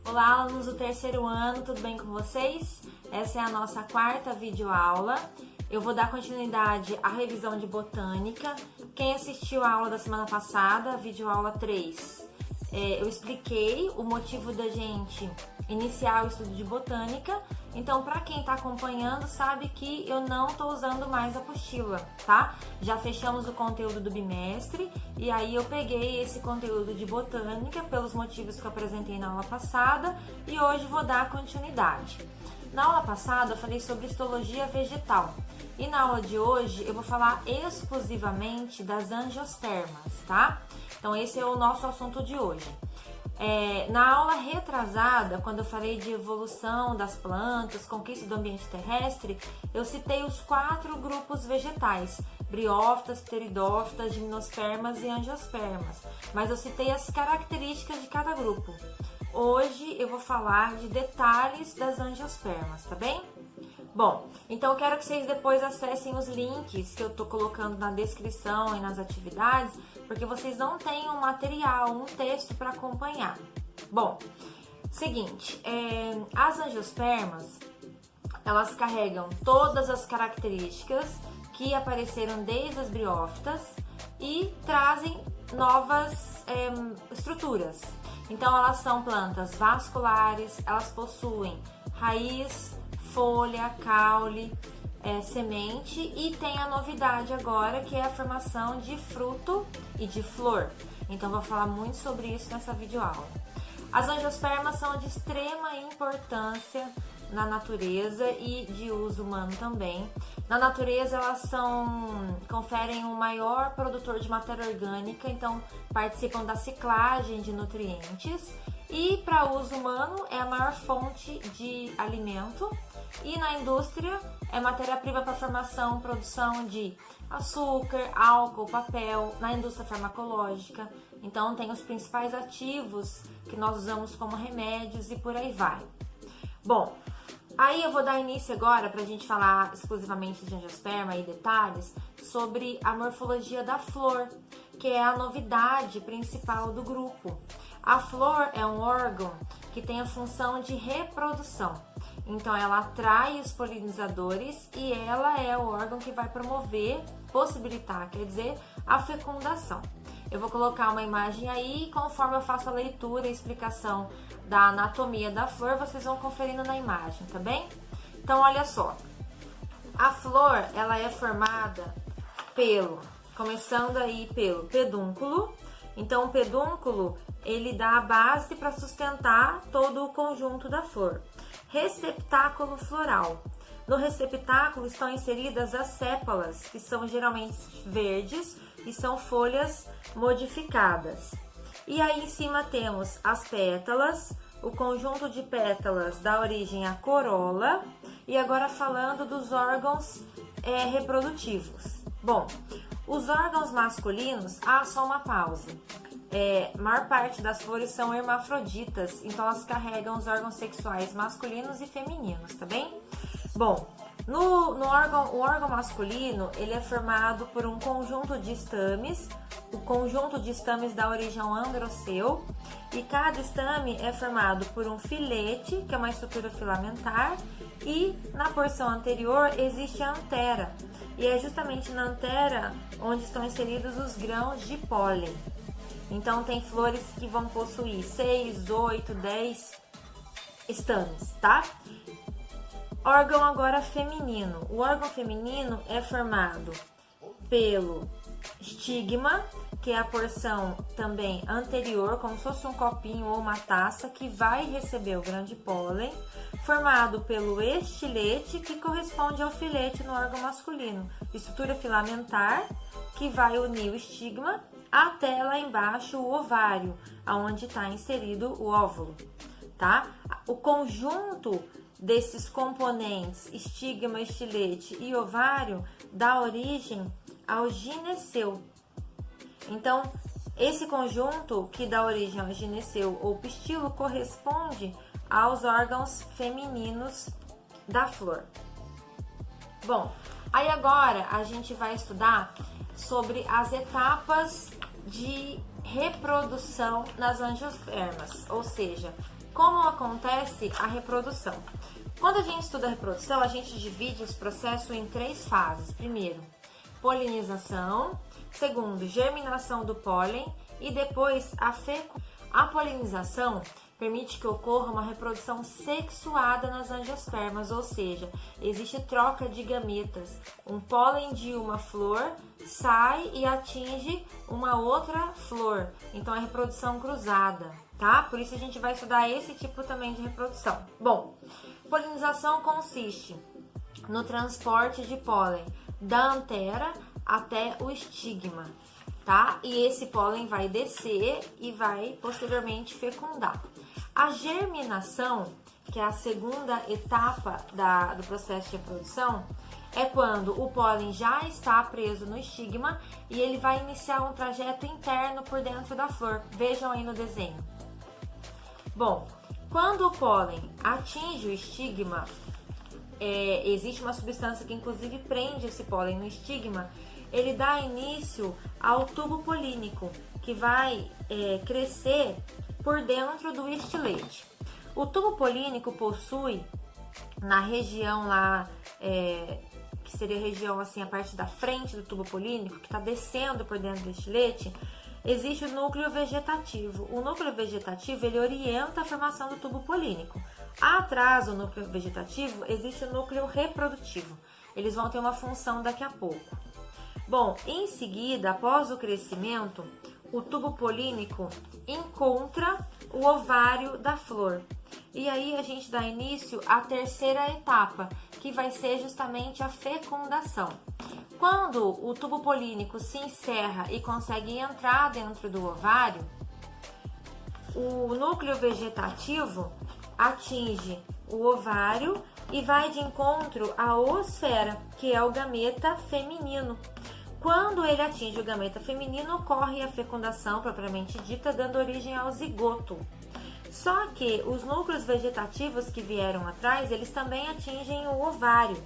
Olá, alunos do terceiro ano, tudo bem com vocês? Essa é a nossa quarta videoaula. Eu vou dar continuidade à revisão de botânica. Quem assistiu a aula da semana passada, a videoaula 3, eu expliquei o motivo da gente iniciar o estudo de botânica. Então, para quem está acompanhando, sabe que eu não estou usando mais a apostila, tá? Já fechamos o conteúdo do bimestre e aí eu peguei esse conteúdo de botânica pelos motivos que eu apresentei na aula passada e hoje vou dar continuidade. Na aula passada eu falei sobre histologia vegetal e na aula de hoje eu vou falar exclusivamente das angiospermas, tá? Então esse é o nosso assunto de hoje. Na aula retrasada, quando eu falei de evolução das plantas, conquista do ambiente terrestre, eu citei os 4 grupos vegetais: briófitas, pteridófitas, gimnospermas e angiospermas, mas eu citei as características de cada grupo. Hoje eu vou falar de detalhes das angiospermas, tá bem? Bom, então eu quero que vocês depois acessem os links que eu tô colocando na descrição e nas atividades, porque vocês não têm um material, um texto para acompanhar. Bom, seguinte, as angiospermas, elas carregam todas as características que apareceram desde as briófitas e trazem novas estruturas. Então elas são plantas vasculares, elas possuem raiz, folha, caule, semente e tem a novidade agora que é a formação de fruto e de flor. Então vou falar muito sobre isso nessa videoaula. As angiospermas são de extrema importância na natureza e de uso humano também. Na natureza elas conferem um maior produtor de matéria orgânica, então participam da ciclagem de nutrientes. E para uso humano é a maior fonte de alimento e na indústria é matéria-prima para formação, produção de açúcar, álcool, papel, na indústria farmacológica. Então tem os principais ativos que nós usamos como remédios e por aí vai. Bom, aí eu vou dar início agora para a gente falar exclusivamente de angiosperma e detalhes sobre a morfologia da flor, que é a novidade principal do grupo. A flor é um órgão que tem a função de reprodução. Então, ela atrai os polinizadores e ela é o órgão que vai promover, possibilitar, quer dizer, a fecundação. Eu vou colocar uma imagem aí e conforme eu faço a leitura e explicação da anatomia da flor, vocês vão conferindo na imagem, tá bem? Então, olha só. A flor, ela é formada começando aí pelo pedúnculo. Então, o pedúnculo, ele dá a base para sustentar todo o conjunto da flor. Receptáculo floral. No receptáculo estão inseridas as sépalas, que são geralmente verdes e são folhas modificadas. E aí em cima temos as pétalas, o conjunto de pétalas dá origem à corola. E agora falando dos órgãos reprodutivos. Bom, os órgãos masculinos, só uma pausa. A maior parte das flores são hermafroditas, então elas carregam os órgãos sexuais masculinos e femininos, tá bem? Bom, o órgão masculino, ele é formado por um conjunto de estames. O conjunto de estames dá origem ao androceu e cada estame é formado por um filete, que é uma estrutura filamentar, e na porção anterior existe a antera, e é justamente na antera onde estão inseridos os grãos de pólen. Então tem flores que vão possuir 6, 8, 10 estames, tá? Órgão agora feminino. O órgão feminino é formado pelo estigma, que é a porção também anterior, como se fosse um copinho ou uma taça, que vai receber o grão de pólen, formado pelo estilete, que corresponde ao filete no órgão masculino, estrutura filamentar, que vai unir o estigma até lá embaixo o ovário, onde está inserido o óvulo, tá? O conjunto desses componentes, estigma, estilete e ovário, dá origem ao gineceu. Então, esse conjunto que dá origem ao gineceu ou pistilo corresponde aos órgãos femininos da flor. Bom, aí agora a gente vai estudar sobre as etapas de reprodução nas angiospermas, ou seja, como acontece a reprodução? Quando a gente estuda a reprodução, a gente divide esse processo em 3 fases. Primeiro, polinização. Segundo, germinação do pólen. E depois, a fecundação. A polinização permite que ocorra uma reprodução sexuada nas angiospermas, ou seja, existe troca de gametas. Um pólen de uma flor sai e atinge uma outra flor. Então, é reprodução cruzada, tá? Por isso a gente vai estudar esse tipo também de reprodução. Bom, polinização consiste no transporte de pólen da antera até o estigma, tá? E esse pólen vai descer e vai posteriormente fecundar. A germinação, que é a segunda etapa do processo de reprodução, é quando o pólen já está preso no estigma e ele vai iniciar um trajeto interno por dentro da flor. Vejam aí no desenho. Bom, quando o pólen atinge o estigma, existe uma substância que inclusive prende esse pólen no estigma. Ele dá início ao tubo polínico, que vai crescer por dentro do estilete. O tubo polínico possui, na região lá, que seria a região assim, a parte da frente do tubo polínico, que está descendo por dentro do estilete, existe o núcleo vegetativo. O núcleo vegetativo, ele orienta a formação do tubo polínico. Atrás do núcleo vegetativo, existe o núcleo reprodutivo. Eles vão ter uma função daqui a pouco. Bom, em seguida, após o crescimento, o tubo polínico encontra o ovário da flor. E aí a gente dá início à terceira etapa, que vai ser justamente a fecundação. Quando o tubo polínico se encerra e consegue entrar dentro do ovário, o núcleo vegetativo atinge o ovário e vai de encontro à oosfera, que é o gameta feminino. Quando ele atinge o gameta feminino, ocorre a fecundação propriamente dita, dando origem ao zigoto. Só que os núcleos vegetativos que vieram atrás, eles também atingem o ovário.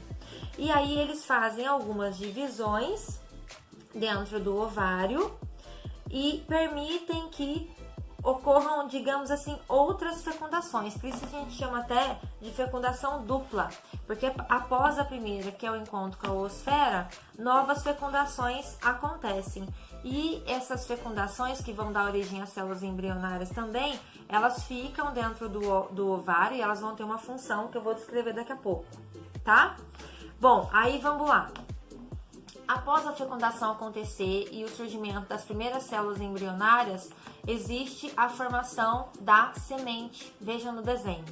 E aí eles fazem algumas divisões dentro do ovário e permitem que ocorram, digamos assim, outras fecundações. Por isso a gente chama até de fecundação dupla, porque após a primeira, que é o encontro com a oosfera, novas fecundações acontecem. E essas fecundações, que vão dar origem às células embrionárias também, elas ficam dentro do ovário e elas vão ter uma função que eu vou descrever daqui a pouco, tá? Bom, aí vamos lá. Após a fecundação acontecer e o surgimento das primeiras células embrionárias, existe a formação da semente. Vejam no desenho.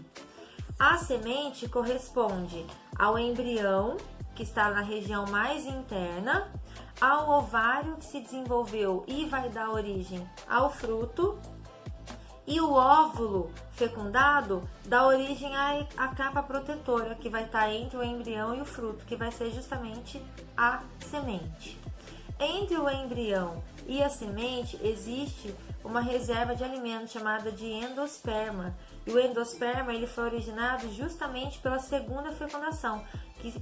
A semente corresponde ao embrião, que está na região mais interna, ao ovário que se desenvolveu e vai dar origem ao fruto, e o óvulo fecundado dá origem à capa protetora, que vai estar entre o embrião e o fruto, que vai ser justamente a semente. Entre o embrião e a semente existe uma reserva de alimento chamada de endosperma. E o endosperma, ele foi originado justamente pela segunda fecundação,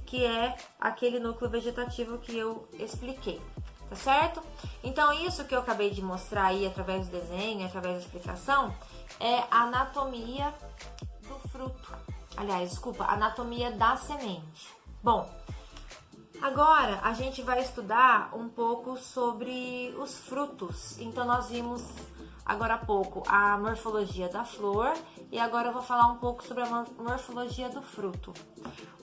que é aquele núcleo vegetativo que eu expliquei. Tá certo? Então, isso que eu acabei de mostrar aí através do desenho, através da explicação, é a anatomia do fruto. Aliás, desculpa, anatomia da semente. Bom, agora a gente vai estudar um pouco sobre os frutos. Então, nós vimos agora há pouco a morfologia da flor e agora eu vou falar um pouco sobre a morfologia do fruto.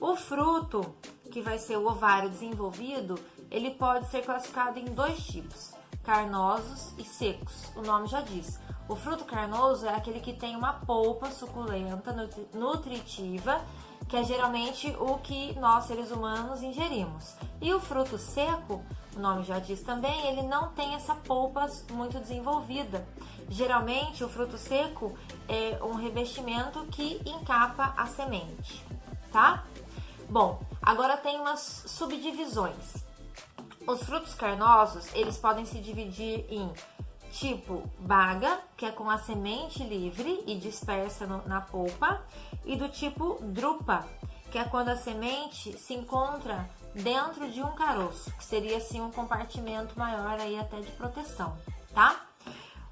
O fruto, que vai ser o ovário desenvolvido, ele pode ser classificado em 2 tipos, carnosos e secos. O nome já diz. O fruto carnoso é aquele que tem uma polpa suculenta, nutritiva, que é geralmente o que nós, seres humanos, ingerimos. E o fruto seco, o nome já diz também, ele não tem essa polpa muito desenvolvida. Geralmente, o fruto seco é um revestimento que encapa a semente, tá? Bom, agora tem umas subdivisões. Os frutos carnosos, eles podem se dividir em tipo baga, que é com a semente livre e dispersa na polpa, e do tipo drupa, que é quando a semente se encontra dentro de um caroço, que seria assim um compartimento maior aí até de proteção, tá?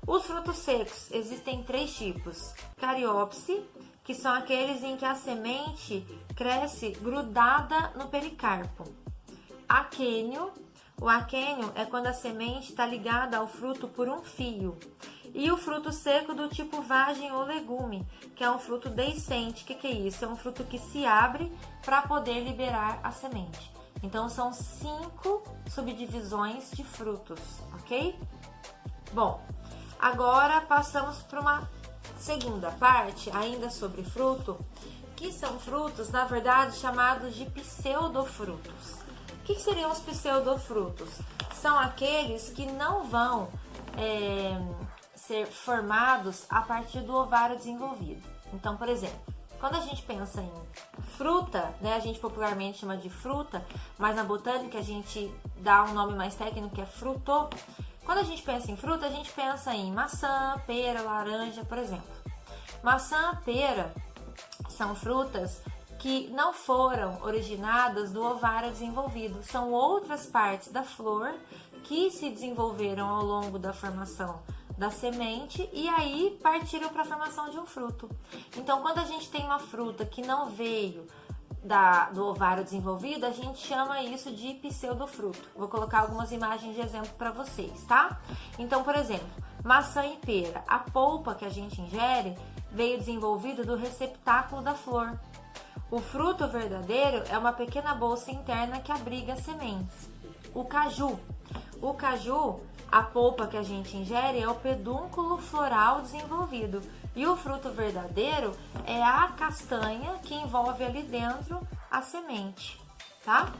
Os frutos secos, existem 3 tipos. Cariopse, que são aqueles em que a semente cresce grudada no pericarpo. Aquênio, o aquênio é quando a semente está ligada ao fruto por um fio. E o fruto seco do tipo vagem ou legume, que é um fruto deiscente. O que é isso? É um fruto que se abre para poder liberar a semente. Então, são 5 subdivisões de frutos, ok? Bom, agora passamos para uma segunda parte, ainda sobre fruto, que são frutos, na verdade, chamados de pseudofrutos. O que seriam os pseudofrutos? São aqueles que não vão ser formados a partir do ovário desenvolvido. Então, por exemplo, quando a gente pensa em fruta, né, a gente popularmente chama de fruta, mas na botânica a gente dá um nome mais técnico que é fruto. Quando a gente pensa em fruta, a gente pensa em maçã, pera, laranja, por exemplo. Maçã, pera são frutas que não foram originadas do ovário desenvolvido. São outras partes da flor que se desenvolveram ao longo da formação da semente e aí partiram para a formação de um fruto. Então, quando a gente tem uma fruta que não veio do ovário desenvolvido, a gente chama isso de pseudofruto. Vou colocar algumas imagens de exemplo para vocês, tá? Então, por exemplo, maçã e pera. A polpa que a gente ingere veio desenvolvida do receptáculo da flor. O fruto verdadeiro é uma pequena bolsa interna que abriga as sementes. O caju. O caju, a polpa que a gente ingere é o pedúnculo floral desenvolvido. E o fruto verdadeiro é a castanha que envolve ali dentro a semente, tá?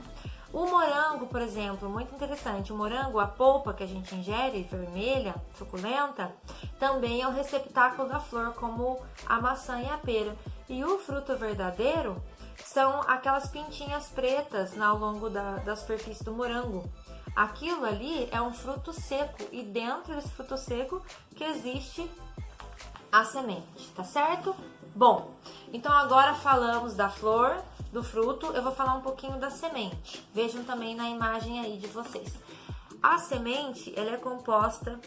O morango, por exemplo, muito interessante. O morango, a polpa que a gente ingere, vermelha, suculenta, também é o receptáculo da flor, como a maçã e a pera. E o fruto verdadeiro são aquelas pintinhas pretas ao longo da superfície do morango. Aquilo ali é um fruto seco e dentro desse fruto seco que existe a semente, tá certo? Bom, então agora falamos da flor, do fruto, eu vou falar um pouquinho da semente. Vejam também na imagem aí de vocês. A semente, ela é composta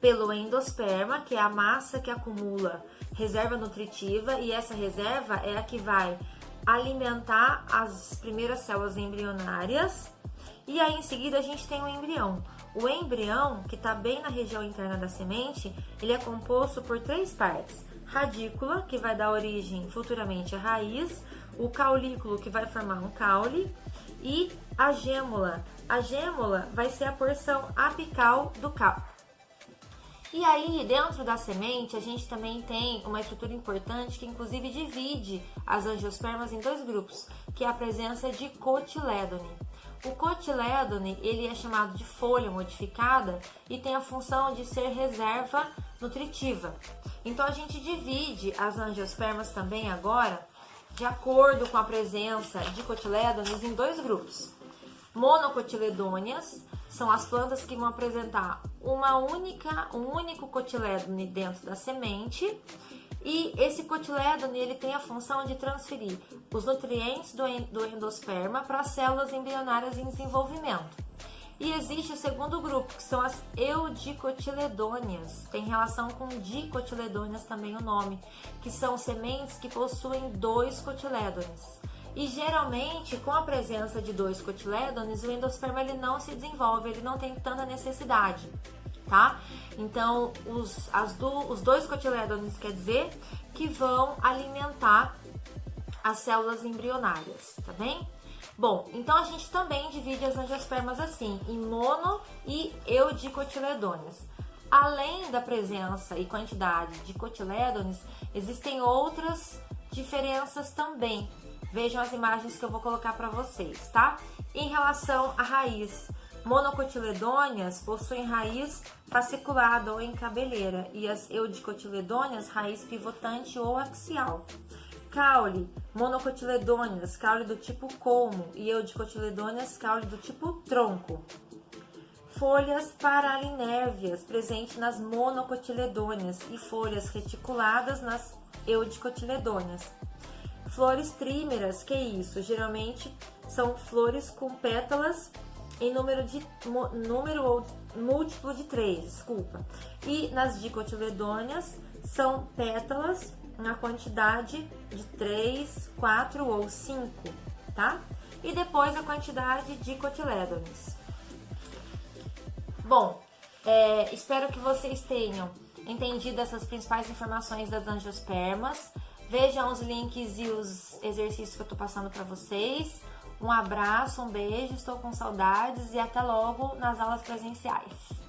pelo endosperma, que é a massa que acumula reserva nutritiva, e essa reserva é a que vai alimentar as primeiras células embrionárias. E aí, em seguida, a gente tem o embrião. O embrião, que está bem na região interna da semente, ele é composto por 3 partes. Radícula, que vai dar origem futuramente à raiz, o caulículo, que vai formar um caule, e a gêmula. A gêmula vai ser a porção apical do caule. E aí, dentro da semente, a gente também tem uma estrutura importante que, inclusive, divide as angiospermas em 2 grupos, que é a presença de cotilédone. O cotilédone, ele é chamado de folha modificada e tem a função de ser reserva nutritiva. Então, a gente divide as angiospermas também agora, de acordo com a presença de cotilédones, em 2 grupos. Monocotiledôneas são as plantas que vão apresentar um único cotilédone dentro da semente, e esse cotilédone ele tem a função de transferir os nutrientes do endosperma para as células embrionárias em desenvolvimento. E existe o segundo grupo, que são as eudicotiledôneas. Tem relação com dicotiledôneas também o nome, que são sementes que possuem 2 cotilédones. E geralmente, com a presença de 2 cotilédones, o endosperma ele não se desenvolve, ele não tem tanta necessidade, tá? Então, os 2 cotilédones quer dizer que vão alimentar as células embrionárias, tá bem? Bom, então a gente também divide as angiospermas assim, em mono e eudicotiledôneas. Além da presença e quantidade de cotilédones, existem outras diferenças também. Vejam as imagens que eu vou colocar para vocês, tá? Em relação à raiz, monocotiledôneas possuem raiz fasciculada ou em cabeleira e as eudicotiledôneas, raiz pivotante ou axial. Caule, monocotiledôneas, caule do tipo colmo e eudicotiledôneas, caule do tipo tronco. Folhas paralinérvias, presente nas monocotiledôneas e folhas reticuladas nas eudicotiledôneas. Flores trímeras, que é isso? Geralmente são flores com pétalas em número ou múltiplo de 3, desculpa. E nas dicotiledôneas são pétalas na quantidade de 3, 4 ou 5, tá? E depois a quantidade de cotilédones. Bom, espero que vocês tenham entendido essas principais informações das angiospermas. Vejam os links e os exercícios que eu tô passando para vocês. Um abraço, um beijo, estou com saudades e até logo nas aulas presenciais.